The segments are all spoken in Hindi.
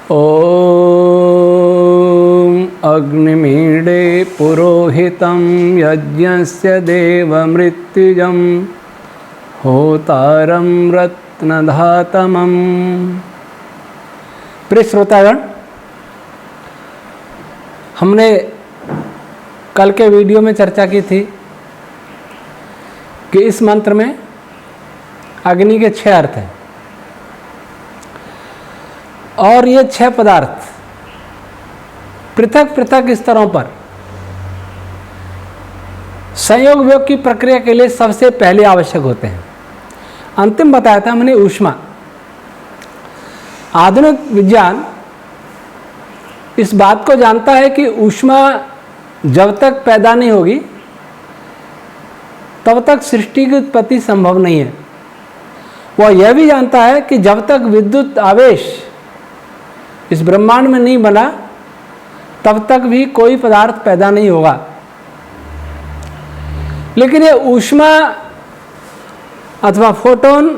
ॐ अग्निमीडे पुरोहितं यज्ञस्य देवमृत्युजं होतारं रत्नधातमम्। प्रिय श्रोतागण, हमने कल के वीडियो में चर्चा की थी कि इस मंत्र में अग्नि के 6 अर्थ हैं और ये 6 पदार्थ पृथक पृथक स्तरों पर संयोग वियोग की प्रक्रिया के लिए सबसे पहले आवश्यक होते हैं। अंतिम बताया था हमने ऊष्मा। आधुनिक विज्ञान इस बात को जानता है कि ऊष्मा जब तक पैदा नहीं होगी तब तक सृष्टि की उत्पत्ति संभव नहीं है। वह यह भी जानता है कि जब तक विद्युत आवेश इस ब्रह्मांड में नहीं बना तब तक भी कोई पदार्थ पैदा नहीं होगा। लेकिन ये ऊष्मा अथवा फोटोन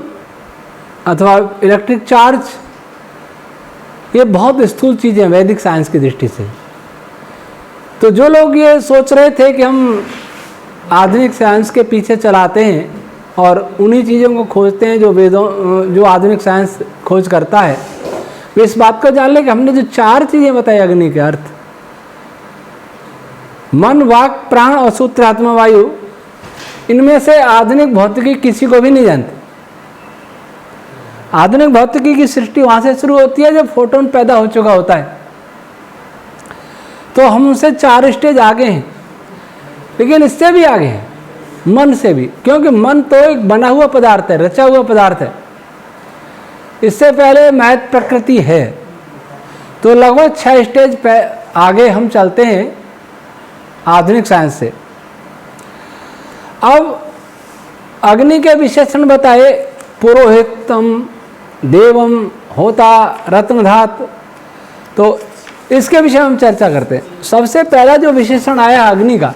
अथवा इलेक्ट्रिक चार्ज ये बहुत स्थूल चीज़ें हैं वैदिक साइंस की दृष्टि से। तो जो लोग ये सोच रहे थे कि हम आधुनिक साइंस के पीछे चलाते हैं और उन्हीं चीज़ों को खोजते हैं जो आधुनिक साइंस खोज करता है, वे इस बात को जान लें कि हमने जो 4 चीज़ें बताई अग्नि के अर्थ, मन, वाक, प्राण और सूत्रात्मा वायु, इनमें से आधुनिक भौतिकी किसी को भी नहीं जानती। आधुनिक भौतिकी की सृष्टि वहाँ से शुरू होती है जब फोटोन पैदा हो चुका होता है। तो हम उनसे 4 स्टेज आगे हैं, लेकिन इससे भी आगे हैं, मन से भी, क्योंकि मन तो एक बना हुआ पदार्थ है, रचा हुआ पदार्थ है। इससे पहले महत प्रकृति है। तो लगभग 6 स्टेज आगे हम चलते हैं आधुनिक साइंस से। अब अग्नि के विशेषण बताए, पुरोहितम, देवम, होता, रत्नधात। तो इसके विषय में हम चर्चा करते हैं। सबसे पहला जो विशेषण आया अग्नि का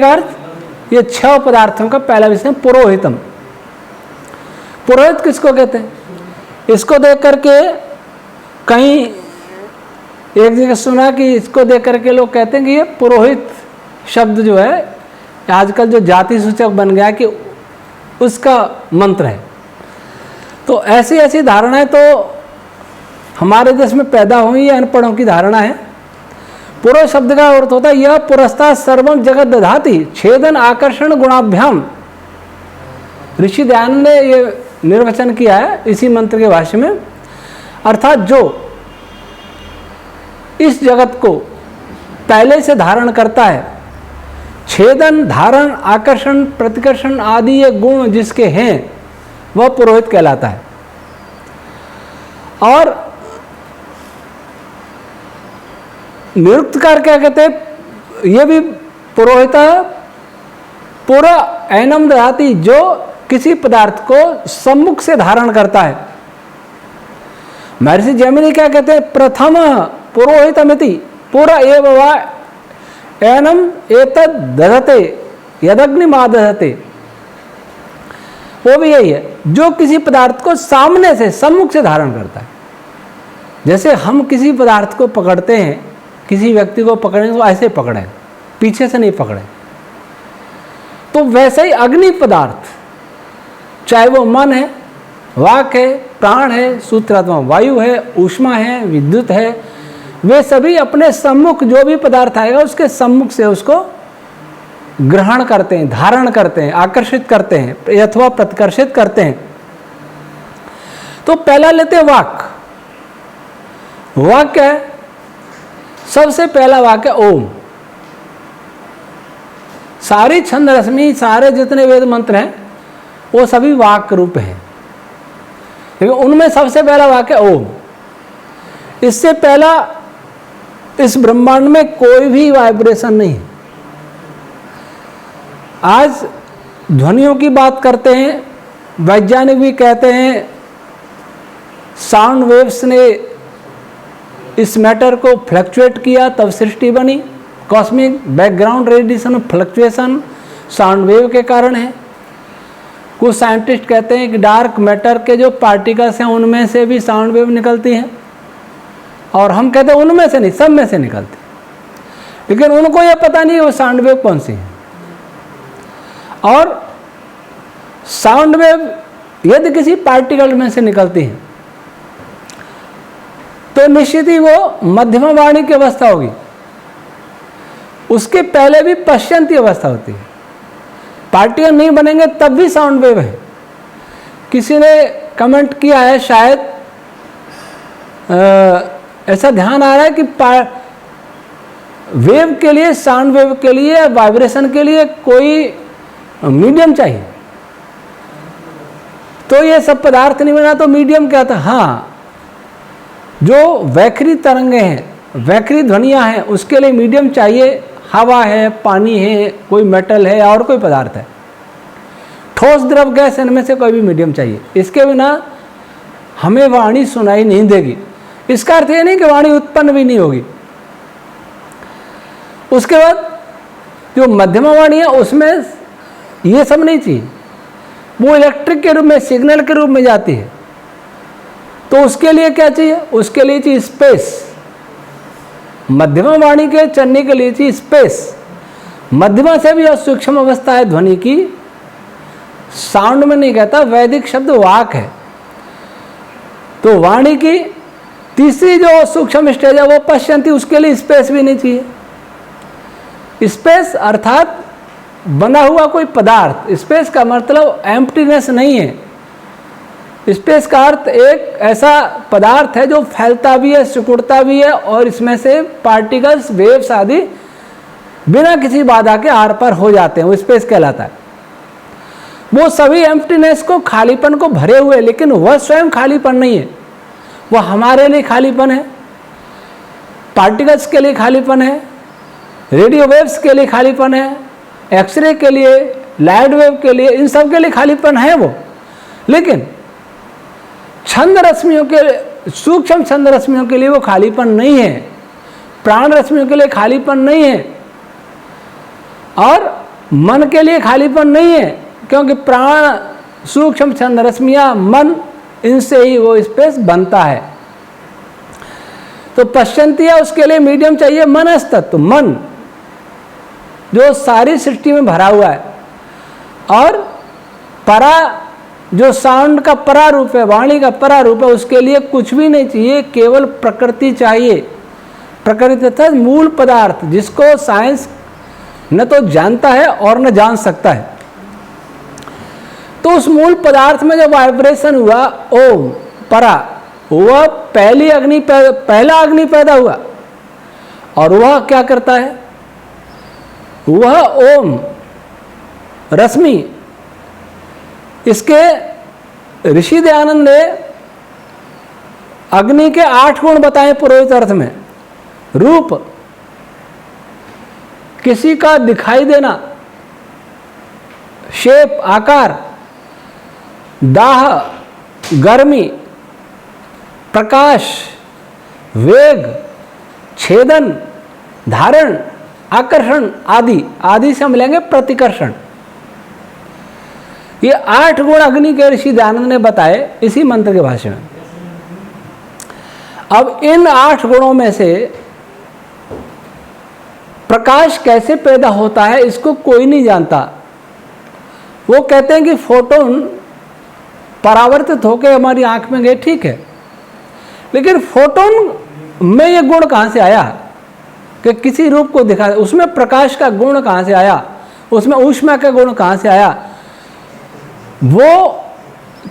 अर्थ ये 6 पदार्थों का पहला विशेषण पुरोहितम। पुरोहित किसको कहते हैं? इसको देख करके कहीं एक जगह सुना कि इसको देख करके लोग कहते हैं कि ये पुरोहित शब्द जो है आजकल जो जाति सूचक बन गया कि उसका मंत्र है। तो ऐसी ऐसी धारणाएं तो हमारे देश में पैदा हुई, अनपढ़ों की धारणा है। पुरो शब्द का अर्थ होता है यह पुरस्ता सर्वम जगत दधाति छेदन आकर्षण गुणाभ्याम। ऋषि दयानंद ने ये निर्वचन किया है इसी मंत्र के भाष्य में। अर्थात जो इस जगत को पहले से धारण करता है, छेदन, धारण, आकर्षण, प्रतिकर्षण आदि ये गुण जिसके हैं वह पुरोहित कहलाता है। और निरुक्तकार क्या कहते हैं? ये भी पुरोहित पूरा ऐनम दधाति, जो किसी पदार्थ को सम्मुख से धारण करता है। महर्षि जैमिनी क्या कहते हैं? प्रथम पुरोहितमिति पूरा एव वा ऐनम एतद् दधते यदग्निमादधते। वो भी यही है, जो किसी पदार्थ को सामने से, सम्मुख से धारण करता है। जैसे हम किसी पदार्थ को पकड़ते हैं, किसी व्यक्ति को पकड़ेंगे तो ऐसे पकड़ें, पीछे से नहीं पकड़ें। तो वैसे ही अग्नि पदार्थ, चाहे वो मन है, वाक है, प्राण है, सूत्रात्मा वायु है, ऊष्मा है, विद्युत है, वे सभी अपने सम्मुख जो भी पदार्थ आएगा उसके सम्मुख से उसको ग्रहण करते हैं, धारण करते हैं, आकर्षित करते हैं अथवा प्रतिकर्षित करते हैं। तो पहला लेते हैं वाक। वाक क्या है? सबसे पहला वाक्य ओम। सारी छंद रश्मि, सारे जितने वेद मंत्र हैं वो सभी वाक रूप हैं, लेकिन उनमें सबसे पहला वाक्य ओम। इससे पहला इस ब्रह्मांड में कोई भी वाइब्रेशन नहीं है। आज ध्वनियों की बात करते हैं, वैज्ञानिक भी कहते हैं साउंड वेव्स ने इस मैटर को फ्लक्चुएट किया तब सृष्टि बनी। Cosmic background radiation fluctuation sound wave के कारण है। कुछ साइंटिस्ट कहते हैं कि डार्क मैटर के जो पार्टिकल्स हैं उनमें से भी साउंड वेव निकलती हैं, और हम कहते हैं उनमें से नहीं, सब में से निकलती, लेकिन उनको ये पता नहीं वो साउंड वेव कौन सी है। और साउंड वेव यदि किसी पार्टिकल में से निकलती है तो निश्चित ही वो मध्यमा वाणी की अवस्था होगी, उसके पहले भी पश्चंती अवस्था होती है। पार्टिकल नहीं बनेंगे तब भी साउंड वेव है। किसी ने कमेंट किया है, शायद ऐसा ध्यान आ रहा है कि वेव के लिए, साउंड वेव के लिए, वाइब्रेशन के लिए कोई मीडियम चाहिए, तो ये सब पदार्थ नहीं बना तो मीडियम क्या था? हाँ, जो वैखरी तरंगे हैं, वैखरी ध्वनियाँ हैं, उसके लिए मीडियम चाहिए। हवा है, पानी है, कोई मेटल है और कोई पदार्थ है, ठोस द्रव गैस, इनमें से कोई भी मीडियम चाहिए। इसके बिना हमें वाणी सुनाई नहीं देगी। इसका अर्थ ये नहीं कि वाणी उत्पन्न भी नहीं होगी। उसके बाद जो मध्यमा वाणी है उसमें ये सब नहीं चाहिए, वो इलेक्ट्रिक के रूप में, सिग्नल के रूप में जाती है। तो उसके लिए क्या चाहिए? उसके लिए चाहिए स्पेस। मध्यमा वाणी के चलने के लिए चाहिए स्पेस। मध्यमा से भी और सूक्ष्म अवस्था है ध्वनि की, साउंड में नहीं कहता, वैदिक शब्द वाक है। तो वाणी की तीसरी जो सूक्ष्म स्टेज है वो पश्चंती, उसके लिए स्पेस भी नहीं चाहिए। स्पेस अर्थात बना हुआ कोई पदार्थ। स्पेस का मतलब एम्प्टीनेस नहीं है। स्पेस का अर्थ एक ऐसा पदार्थ है जो फैलता भी है, सिकुड़ता भी है, और इसमें से पार्टिकल्स, वेव्स आदि बिना किसी बाधा के आर पार हो जाते हैं, वो स्पेस कहलाता है। वो सभी एम्प्टीनेस को, खालीपन को भरे हुए, लेकिन वह स्वयं खालीपन नहीं है, वह हमारे लिए खालीपन है, पार्टिकल्स के लिए खालीपन है, रेडियो वेव्स के लिए खालीपन है, एक्सरे के लिए, लाइट वेव के लिए, इन सब के लिए खालीपन है वो। लेकिन छंद रश्मियों के, सूक्ष्म छंद रश्मियों के लिए वो खालीपन नहीं है, प्राण रश्मियों के लिए खालीपन नहीं है, और मन के लिए खालीपन नहीं है, क्योंकि प्राण, सूक्ष्म छंद रश्मियां, मन, इनसे ही वो स्पेस बनता है। तो पश्चंती है, उसके लिए मीडियम चाहिए मनस तत्व, मन जो सारी सृष्टि में भरा हुआ है, और परा जो साउंड का परा रूप है, वाणी का परा रूप है, उसके लिए कुछ भी नहीं चाहिए, केवल प्रकृति चाहिए। प्रकृति तथा मूल पदार्थ, जिसको साइंस न तो जानता है और न जान सकता है। तो उस मूल पदार्थ में जो वाइब्रेशन हुआ, ओम परा, वह पहला अग्नि पैदा हुआ, और वह क्या करता है? वह ओम रश्मि, इसके ऋषि दयानंद ने अग्नि के 8 गुण बताए पुरोहित अर्थ में। रूप, किसी का दिखाई देना, शेप, आकार, दाह, गर्मी, प्रकाश, वेग, छेदन, धारण, आकर्षण आदि। आदि से हम लेंगे प्रतिकर्षण। ये 8 गुण अग्नि के ऋषि दयानंद ने बताए इसी मंत्र के भाष्य में। अब इन 8 गुणों में से प्रकाश कैसे पैदा होता है इसको कोई नहीं जानता। वो कहते हैं कि फोटोन परावर्तित होकर हमारी आंख में गए, ठीक है, लेकिन फोटोन में ये गुण कहाँ से आया कि किसी रूप को दिखा? उसमें प्रकाश का गुण कहाँ से आया? उसमें ऊष्मा का गुण कहाँ से आया? वो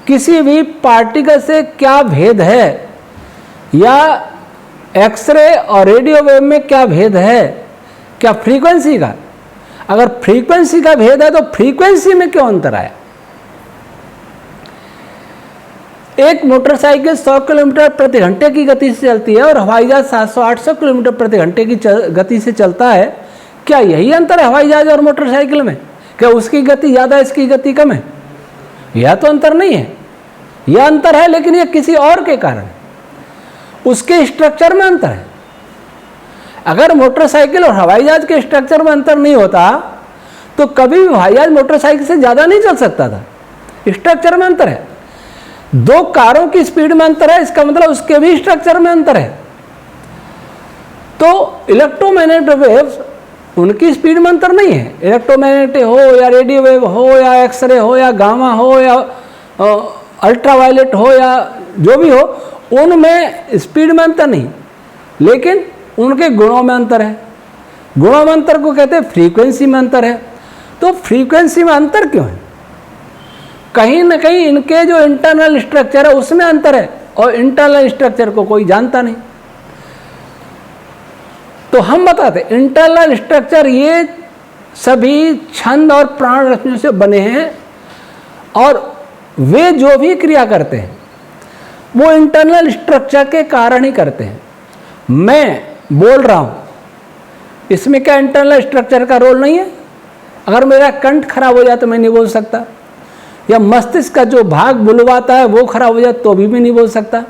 किसी भी पार्टिकल से क्या भेद है, या एक्सरे और रेडियो वेव में क्या भेद है? क्या फ्रीक्वेंसी का? अगर फ्रीक्वेंसी का भेद है तो फ्रीक्वेंसी में क्यों अंतर आया? एक मोटरसाइकिल 100 किलोमीटर प्रति घंटे की गति से चलती है और हवाई जहाज 700-800 किलोमीटर प्रति घंटे की गति से चलता है। क्या यही अंतर है हवाई जहाज और मोटरसाइकिल में? क्या उसकी गति ज़्यादा, इसकी गति कम है? यह तो अंतर नहीं है। यह अंतर है, लेकिन यह किसी और के कारण, उसके स्ट्रक्चर में अंतर है। अगर मोटरसाइकिल और हवाई जहाज के स्ट्रक्चर में अंतर नहीं होता तो कभी भी हवाई जहाज मोटरसाइकिल से ज़्यादा नहीं चल सकता था। स्ट्रक्चर में अंतर है। दो कारों की स्पीड में अंतर है, इसका मतलब उसके भी स्ट्रक्चर में अंतर है। तो इलेक्ट्रोमैग्नेटिक वेव्स, उनकी स्पीड में अंतर नहीं है। इलेक्ट्रोमैग्नेटिक हो या रेडियो वेव हो या एक्सरे हो या गामा हो या अल्ट्रावायलेट हो या जो भी हो, उनमें स्पीड में अंतर नहीं, लेकिन उनके गुणों में अंतर है। गुणों में अंतर को कहते हैं फ्रीक्वेंसी में अंतर है। तो फ्रीक्वेंसी में अंतर क्यों है? कहीं ना कहीं इनके जो इंटरनल स्ट्रक्चर है उसमें अंतर है, और इंटरनल स्ट्रक्चर को कोई जानता नहीं। तो हम बताते इंटरनल स्ट्रक्चर ये सभी छंद और प्राण रश्मियों से बने हैं, और वे जो भी क्रिया करते हैं वो इंटरनल स्ट्रक्चर के कारण ही करते हैं। मैं बोल रहा हूं, इसमें क्या इंटरनल स्ट्रक्चर का रोल नहीं है? अगर मेरा कंठ खराब हो जाए तो मैं नहीं बोल सकता, या मस्तिष्क का जो भाग बुलवाता है वो खराब हो जाए तो भी मैं नहीं बोल सकता।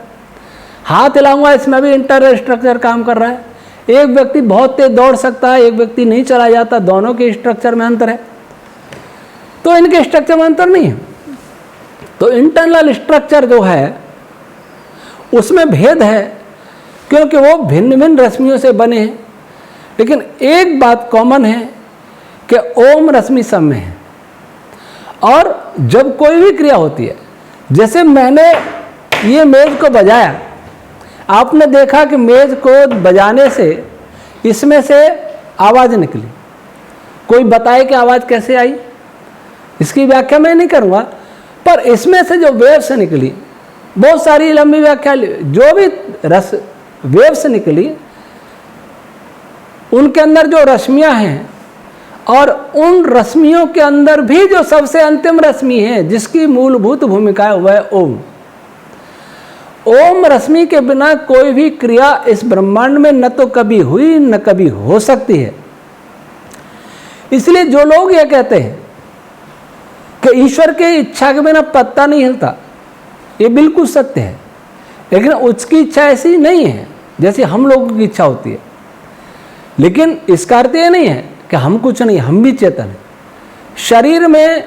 हाथ हिलाऊंगा, इसमें भी इंटरनल स्ट्रक्चर काम कर रहा है। एक व्यक्ति बहुत तेज दौड़ सकता है, एक व्यक्ति नहीं चला जाता, दोनों के स्ट्रक्चर में अंतर है। तो इनके स्ट्रक्चर में अंतर नहीं है। तो इंटरनल स्ट्रक्चर जो है उसमें भेद है, क्योंकि वो भिन्न भिन्न रश्मियों से बने हैं। लेकिन एक बात कॉमन है कि ओम रश्मि सब में है। और जब कोई भी क्रिया होती है, जैसे मैंने ये मेज को बजाया, आपने देखा कि मेज को बजाने से इसमें से आवाज़ निकली। कोई बताए कि आवाज़ कैसे आई, इसकी व्याख्या मैं नहीं करूँगा, पर इसमें से जो वेव्स निकली, बहुत सारी लंबी व्याख्या, जो भी रस वेव्स निकली, उनके अंदर जो रश्मियां हैं, और उन रश्मियों के अंदर भी जो सबसे अंतिम रश्मि है जिसकी मूलभूत भूमिका है वह है ओम। ओम रश्मि के बिना कोई भी क्रिया इस ब्रह्मांड में न तो कभी हुई न कभी हो सकती है। इसलिए जो लोग ये कहते हैं कि ईश्वर की इच्छा के बिना पत्ता नहीं हिलता, ये बिल्कुल सत्य है। लेकिन उसकी इच्छा ऐसी नहीं है जैसे हम लोगों की इच्छा होती है। लेकिन इसका अर्थ ये नहीं है कि हम कुछ नहीं, हम भी चेतन हैं। शरीर में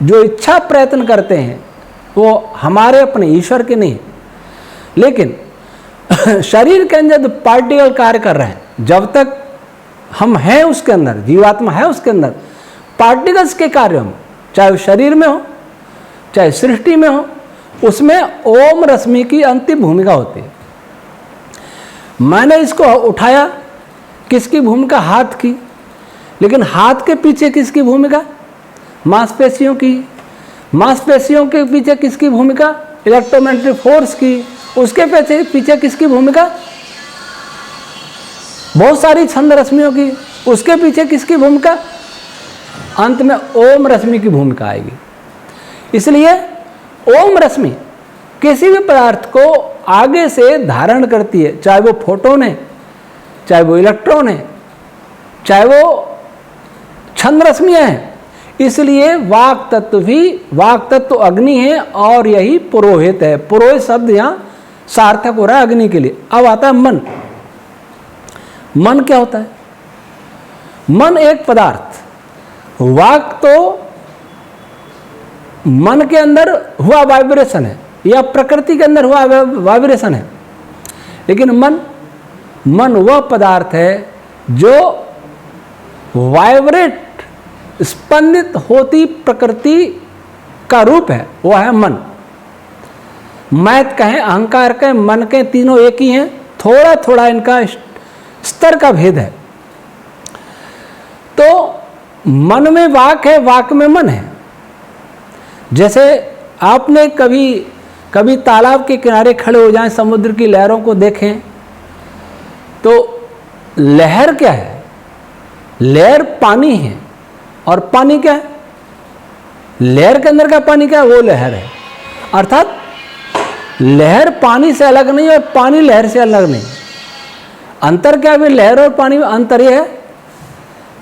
जो इच्छा प्रयत्न करते हैं वो हमारे अपने ईश्वर के नहीं, लेकिन शरीर के अंदर पार्टिकल कार्य कर रहे हैं, जब तक हम हैं उसके अंदर, जीवात्मा है उसके अंदर, पार्टिकल्स के कार्यों में, चाहे वो शरीर में हो चाहे सृष्टि में हो, उसमें ओम रश्मि की अंतिम भूमिका होती है। मैंने इसको उठाया, किसकी भूमिका? हाथ की। लेकिन हाथ के पीछे किसकी भूमिका? मांसपेशियों की। मांसपेशियों के पीछे किसकी भूमिका? इलेक्ट्रोमैग्नेटिक फोर्स की। उसके पीछे किसकी भूमिका? बहुत सारी छंद रश्मियों की। उसके पीछे किसकी भूमिका? अंत में ओम रश्मि की भूमिका आएगी। इसलिए ओम रश्मि किसी भी पदार्थ को आगे से धारण करती है, चाहे वो फोटोन है, चाहे वो इलेक्ट्रॉन है, चाहे वो छंद रश्मियां हैं। इसलिए वाक तत्व अग्नि है, और यही पुरोहित है। पुरोहित शब्द यहाँ सार्थक हो रहा है अग्नि के लिए। अब आता है मन। मन क्या होता है? मन एक पदार्थ, वाक तो मन के अंदर हुआ वाइब्रेशन है, या प्रकृति के अंदर हुआ वाइब्रेशन है। लेकिन मन वह पदार्थ है जो वाइब्रेट, स्पंदित होती प्रकृति का रूप है, वह है मन। मैथ कहें, अहंकार कहें, मन कहें, तीनों एक ही हैं, थोड़ा थोड़ा इनका स्तर का भेद है। तो मन में वाक है, वाक में मन है। जैसे आपने कभी तालाब के किनारे खड़े हो जाएं, समुद्र की लहरों को देखें, तो लहर क्या है? लहर पानी है। और पानी क्या है? लहर के अंदर का पानी क्या है? वो लहर है। अर्थात लहर पानी से अलग नहीं और पानी लहर से अलग नहीं। अंतर क्या है लहर और पानी में? अंतर यह है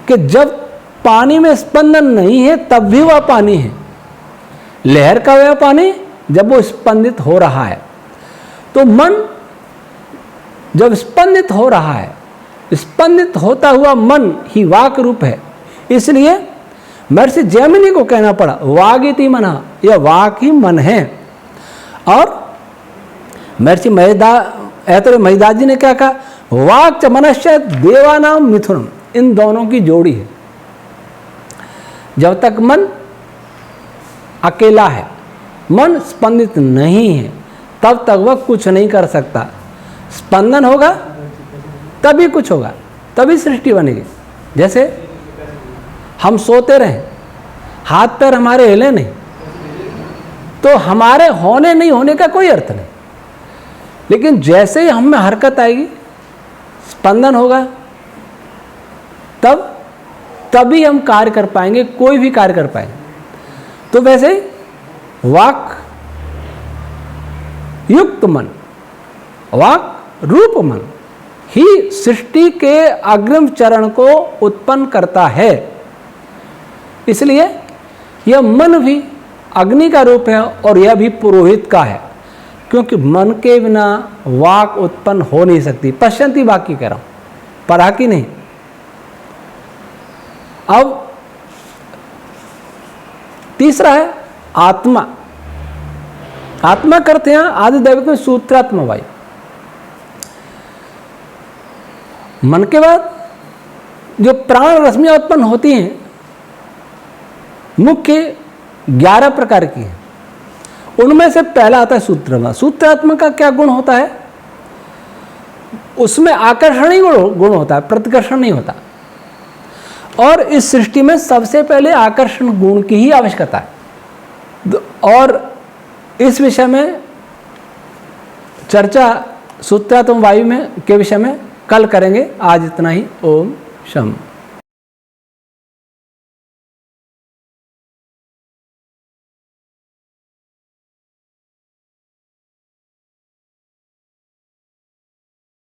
कि जब पानी में स्पंदन नहीं है तब भी वह पानी है। लहर का वह पानी जब वो स्पंदित हो रहा है। तो मन जब स्पंदित हो रहा है, स्पंदित होता हुआ मन ही वाक रूप है। इसलिए महर्षि जैमिनी को कहना पड़ा वागिति मना, यह वाक ही मन है। और महर्षि महेदास जी ने क्या कहा, वाक च मनश्च देवानाम मिथुनम, इन दोनों की जोड़ी है। जब तक मन अकेला है, मन स्पंदित नहीं है, तब तक वह कुछ नहीं कर सकता। स्पंदन होगा तभी कुछ होगा, तभी सृष्टि बनेगी। जैसे हम सोते रहें, हाथ पैर हमारे हिले नहीं, तो हमारे होने नहीं होने का कोई अर्थ नहीं। लेकिन जैसे ही हम में हरकत आएगी, स्पंदन होगा, तभी हम कार्य कर पाएंगे, कोई भी कार्य कर पाएंगे। तो वैसे वाक युक्त मन, वाक रूप मन ही सृष्टि के अग्रिम चरण को उत्पन्न करता है। इसलिए यह मन भी अग्नि का रूप है और यह भी पुरोहित का है, क्योंकि मन के बिना वाक उत्पन्न हो नहीं सकती। पश्यंती वाक की कह रहा हूं, परा की नहीं। अब तीसरा है आत्मा। आत्मा करते हैं आदि दैविक में सूत्रात्मा वायु। मन के बाद जो प्राण रश्मियां उत्पन्न होती हैं, मुख्य 11 प्रकार की हैं। उनमें से पहला आता है सूत्रात्मा। सूत्रात्मा का क्या गुण होता है? उसमें आकर्षण ही गुण होता है, प्रतिकर्षण नहीं होता। और इस सृष्टि में सबसे पहले आकर्षण गुण की ही आवश्यकता है। और इस विषय में चर्चा सूत्रात्मा वायु में के विषय में कल करेंगे। आज इतना ही। ओम शम।